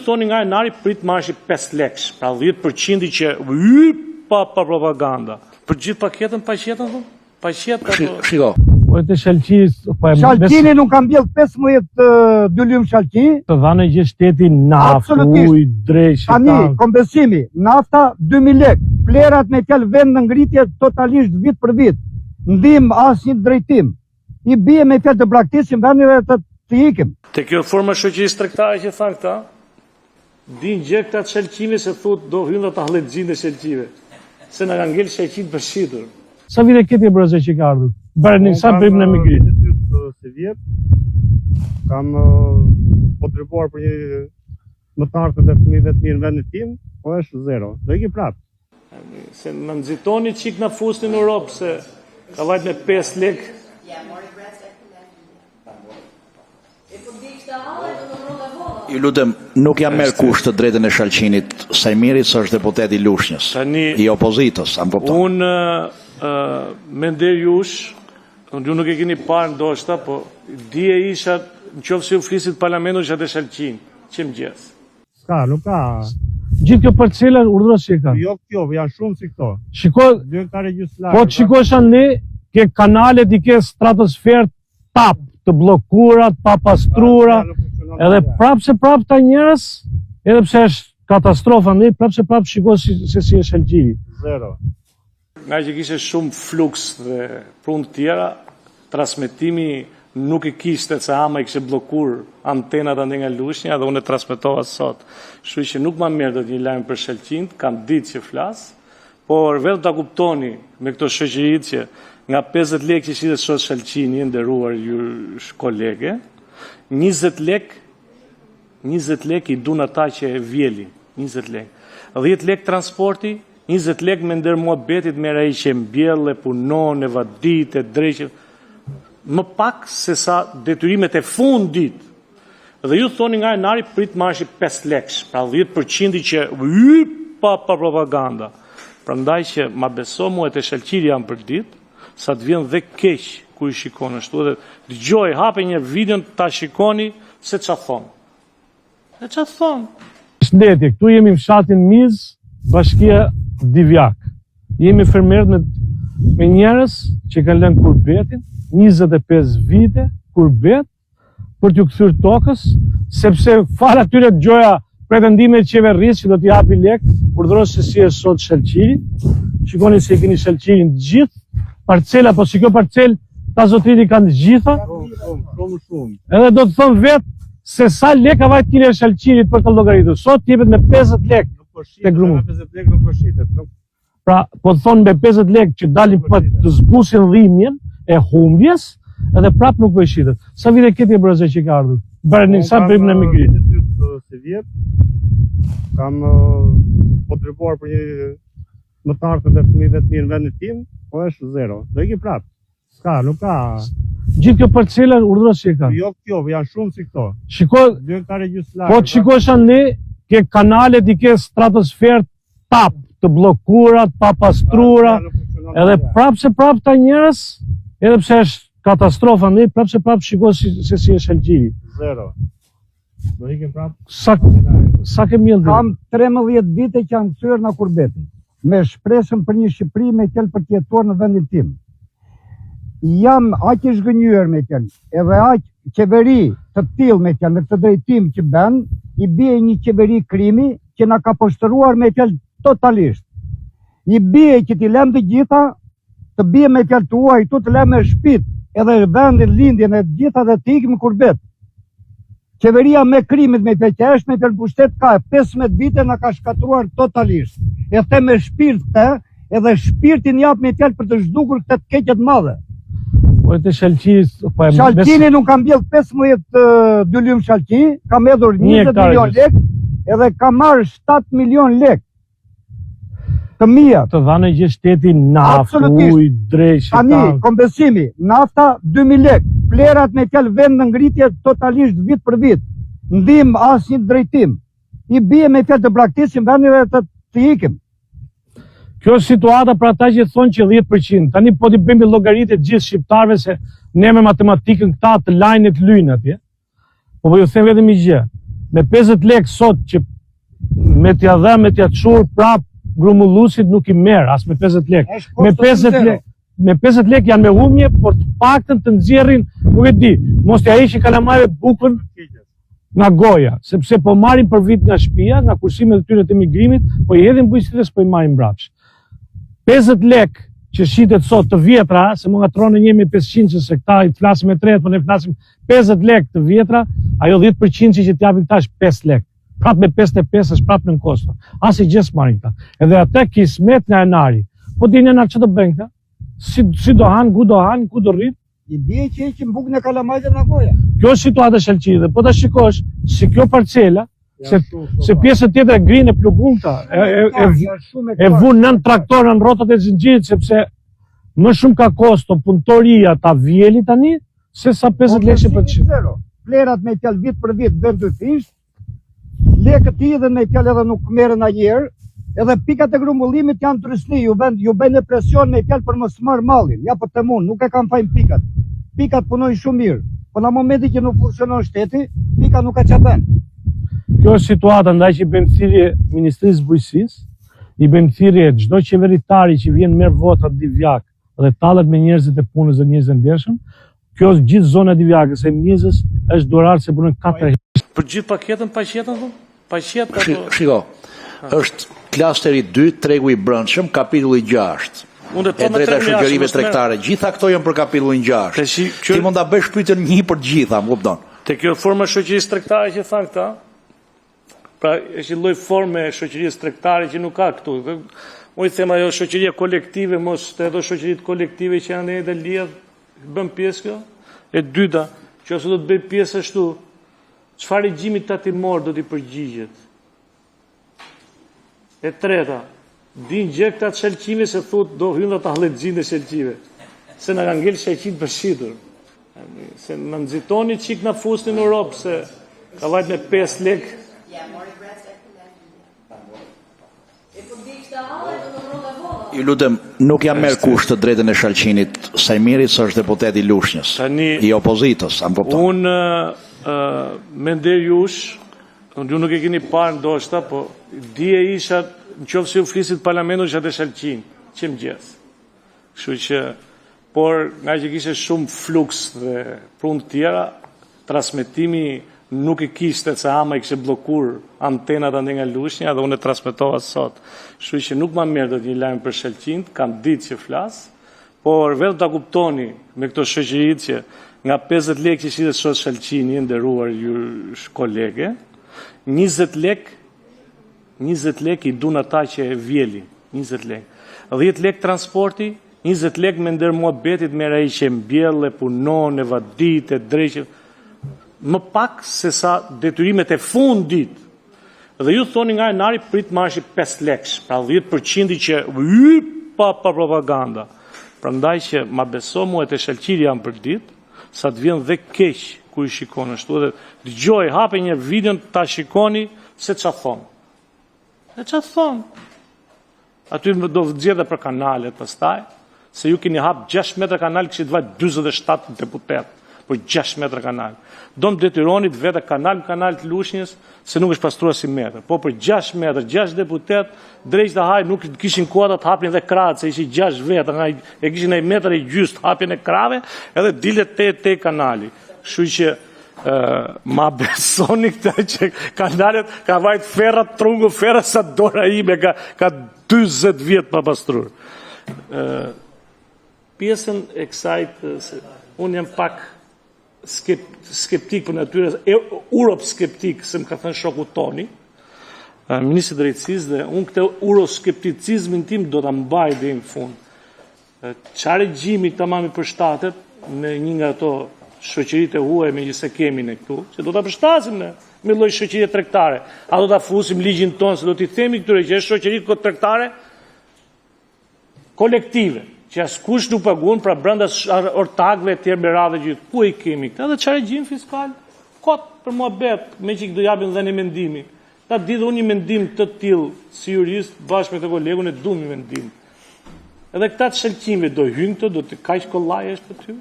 thoni nga Enari prit marrësh 5 lekë, pra 10% që pa propaganda. Për gjithë paketën paqetën, paqetën. Shiko. Po të Shalqini nuk ka mbjell 15 dylim Shalqi. Të dhanë gjë shteti naftë, ujë, drejtë. Tani, kompensimi, nafta 2000 lekë, plerat me fjalë vend në ngritje totalisht vit për vit. Ndim asnjë drejtim. I bie me fjalë të braktisim vendin dhe të ikim. Te kjo forma shoqërisë tregtare që tha këta, din gjë këta të Shalqimi se thot do hynë ta hallexhin e Shalqive. Se na kanë ngel Shalqin për shitur. Sa vite këtë brezë që ka ardhur? Bërë sa bëjmë në migrit. Se vjet kam kontribuar për një më të artën dhe fëmijëve të mirë në vendin tim, po është 0. Do iki prapë. Se në nxitoni qik në fusni në Europë, se ka vajt me 5 lekë. Ju lutem, nuk jam merr kusht të drejtën e Shalqinit. Sajmirit është deputet i Lushnjës, i opozitës, am kupton. Unë mendej jush, ju nuk e keni parë ndoshta, po dije isha në qoftë se u flisit parlamentu isha të Shalqin, që më gjes. Ska, nuk ka. Gjithë kjo parcela urdhëros që ka. Jo kjo, janë shumë si këto. Shiko, po të shikosh ne ke kanalet i ke stratosferë tap, të bllokuara, pa pastruara, edhe prapë se prapë ta njerëz, edhe pse është katastrofa ne, prapë se prapë shikoj se si është Shalqini. 0. Nga që kishe shumë fluks dhe punë të tjera, transmetimi nuk e kishte se ama i kishe bllokuar antenat ande nga Lushnja dhe unë e transmetova sot. Kështu që nuk ma merr dot një lajm për Shalqin, kam ditë që flas, por vetëm ta kuptoni me këto shoqëritë që nga 50 lekë që shitet sot Shalqini, nderuar ju kolege, 20 lekë i dun ata që e vjelin, 20 lekë. 10 lekë transporti, 20 lekë me ndër muhabetit me ai që mbjell, e punon, e vadit, e drejtë. Më pak se sa detyrimet e fundit. Dhe ju thoni nga Enari prit marrësh 5 lekë, pra 10% që pa propaganda. Prandaj që ma beso mua të Shalqiri janë për ditë, sa të vjen dhe keq ku i shikon ashtu dhe dëgjoj, hape një video ta shikoni se ç'a thon. E ç'a thon? Shëndetje, këtu jemi në fshatin Miz, bashkia Divjak. Jemi fermerët me njerëz që kanë lënë kurbetin, 25 vite kurbet, për t'ju kthyer tokës, sepse fal atyre gjoja pretendime të qeverisë që do t'i japi lek, urdhëros se si është sot Shalqiri. Shikoni se keni Shalqirin të gjithë, parcela, po si kjo parcel, ta zotriti kanë të gjitha. Shumë. Edhe do të thonë vetë se sa lek ka vajt kile Shalqirit për të llogaritur. Sot jepet me 50 lek. Te grumu. 50 lekë nuk përshitet. Pra, po të thonë me 50 lekë që dalin për të zbusin dhimbjen e humbjes, edhe prap nuk përshitet. Sa vite këtë brezë që ka ardhur? Bërë sa bëjmë në migrit. Se vjet kam kontribuar për një më të artën dhe fëmijëve të mirë në vendin tim, po është 0. Do iki prapë. Ska, nuk ka. Gjithë kjo parcela urdhëros që ka. Jo kjo, janë shumë si këto. Shiko, po të shikosh ne ke kanalet i ke stratosferë tap, të bllokuara, pa pastruara, edhe prapë se prapë ta njerëz, edhe pse është katastrofa ne, prapë se prapë shikoj se si është Shalqini. 0. Do ikim prapë. Sa kemi ndër? Kam 13 vite që janë kthyer në kurbetin, me shpresën për një Shqipëri me qenë për të jetuar në vendin tim. Jam aq i zhgënjur me qenë, edhe aq qeveri të tillë me qenë, në këtë drejtim që bën, i bie një qeveri krimi që na ka poshtruar me fjalë totalisht. I bie që t'i lëm të gjitha, të bie me fjalë tuaj, tu të lëm me shtëpit, edhe vendin, lindjen e të gjitha dhe të ikim në kurbet. Qeveria me krimit me fjalë që është me fjalë pushtet ka 15 vite na ka shkatruar totalisht. E them me shpirt këtë, edhe shpirtin jap me fjalë për të zhdukur këtë të keqet madhe. Po të Shalqini nuk ka mbjell 15 dylim Shalqi, ka hedhur 20 milion lek, edhe ka marrë 7 milion lek. Të mia. Të dhanë gjë shteti naftë, ujë, drejtë. Tani, kompensimi, nafta 2000 lek, plerat me fjalë vend në ngritje totalisht vit për vit. Ndim asnjë drejtim. I bie me fjalë të braktisim vendin dhe të ikim. Kjo është situata për ata që thonë që 10%. Tani po t'i bëjmë llogaritë gjithë shqiptarëve se ne me matematikën këta të lajnë të lyjnë atje. Po ju them vetëm një gjë. me 50 lekë sot që me t'ja dhe, me t'ja qurë prap grumullusit nuk i merë, as me 50 lekë. Me 50 lekë janë me humje, por të paktën të nxjerrin, nuk e di, mos t'ja ishi kalamajve bukën nga goja, sepse po marrin për vit nga shtëpia, nga kursimet e tyre të emigrimit, po i hedhin bujqësitë s'po i marrin mbrapsht. 50 lekë që shitet sot të vjetra, se më ngatronë njemi 500 që se këta i të flasim e tretë, po ne flasim 50 lekë të vjetra, ajo 10% që t'japim tash 5 lekë. Prap me 55 është prap në kosto. As i gjes marrin këta. Edhe atë kismet nga enari. Po dini na ç'do bëjnë këta? Si do han, ku do han, ku do rrit? I bie që heqin bukën e kalamajve nga goja. Kjo është situata shalqide. Po ta shikosh, si kjo parcela, se pjesën tjetër e grinë e plugun këta, e vun nën traktor në rrotat e zinxhirit, sepse më shumë ka kosto punëtoria ta vjeli tani, se sa 50 lekë për çfarë. Vlerat me fjalë vit për vit bën dyfisht. Lekët i dhe me fjalë edhe nuk merren ajër, edhe pikat e grumbullimit janë trysni, ju bën presion me fjalë për mos marr mallin. Ja po them unë, nuk e kam fajin pikat. Pikat punojnë shumë mirë, po në momentin që nuk funksionon shteti, pikat nuk ka ç'a bën. Kjo është situata ndaj që i bëjmë thirrje Ministrisë së Bujqësisë, i bëjmë thirrje çdo qeveritari që vjen merr vota Divjak dhe tallet me njerëzit e punës dhe njerëzit e ndershëm. Kjo është gjithë zona e Divjakës, e Mizës është durar se punojnë 4 Për gjithë paketën, paqetën, paqetë. Shiko, është klasteri 2, tregu i brendshëm, kapitulli 6. E drejta shoqërive tregtare, gjitha këto janë për kapitullin 6. Ti mund ta bësh pyetjen një për gjitha, më kupton? Te kjo forma shoqërisë tregtare që than këta, pra është një lloj forme shoqërisë tregtare që nuk ka këtu. Unë them ajo shoqëria kolektive, mos të ato shoqëritë kolektive që janë edhe lidh, bën pjesë kjo. E dyta, nëse do të bëj pjesë ashtu, çfarë regjimi tatimor do t'i përgjigjet? E treta, din gjë këta të shelqime se thot do hynë të hallexhin e shelqive. Se na kanë ngel shelqin për shitur. Se na nxitoni çik na fusnin në Europë se ka vajt me 5 lekë. Ju lutem, nuk jam merr kusht të drejtën e Shalqinit Sajmiri, se është deputet i Lushnjës, i opozitës, a më kupton? Unë me nder jush, ju nuk e keni parë ndoshta, po dije isha, në qoftë se ju flisit parlamentu isha të Shalqin, që më gjithë. Kështu që, por nga që kishe shumë fluks dhe prunë tjera, transmetimi nuk e kishte se ama i kishe blokur antenat ande nga Lushnja dhe unë e transmetova sot. Kështu që nuk ma merë do t'një lajmë për Shalqin, kam ditë që flasë, por vetë ta kuptoni me këto shoqërit që nga 50 lekë që shitet sot Shalqini, nderuar ju kolege, 20 lekë i dun ata që e vjeli, 20 lekë. 10 lekë transporti, 20 lekë me ndër muhabetit me ai që mbjell, e punon, e vadit, e dreqet, më pak se sa detyrimet e fundit. Dhe ju thoni nga enari prit marshi 5 lekësh, pra 10% që pa propaganda. Prandaj që ma beso mu e të Shalqiri janë për ditë, sa të vjen dhe keq ku i shikon ashtu dhe dëgjoj, hape një videon ta shikoni se ç'a thon. E ç'a thon? Aty do vëzgjede për kanalet pastaj, se ju keni hap 6 metra kanal, kishit vajt 47 deputet, për 6 metra kanal. Do më detyronit vete kanal të Lushnjës, se nuk është pastruar si metër. Po për 6 metra, 6 deputet, drejt të haj nuk kishin kuatat hapin dhe kratë, se ishi 6 vetë, e kishin e metër e gjyst hapin e krave, edhe dilet te kanali. Shu që ma besoni këta që kanalet ka vajt ferrat trungu, ferrat sa dora ime, ka 20 vjetë pa pastruar. Pjesën e kësajt, unë jam pak skeptik për natyre, euroskeptik, se më ka thënë shoku Toni, Ministri i Drejtësisë, dhe unë këtë euroskepticizmin tim do të mbaj dhe në fund. Qa regjimi të mami përshtatet në një nga to shoqërit e huaj me gjithse kemi në këtu, që do të përshtasim në me lloj shoqërie tregtare. A do të fusim ligjin tonë, se do t'i themi këtyre që është shoqërit tregtare kolektive, që askush nuk paguon pra brenda ortakëve e tjerë me radhë gjithë. Ku i kemi këtë? Edhe çfarë regjim fiskal? Kot për muhabet, me që do japin dhënë mendimi. Ta di dhe unë një mendim të tillë si jurist bashkë me të kolegun e du një mendim. Edhe këta të Shalqimit do hyjnë këto, do të kaq kollaj është për ty.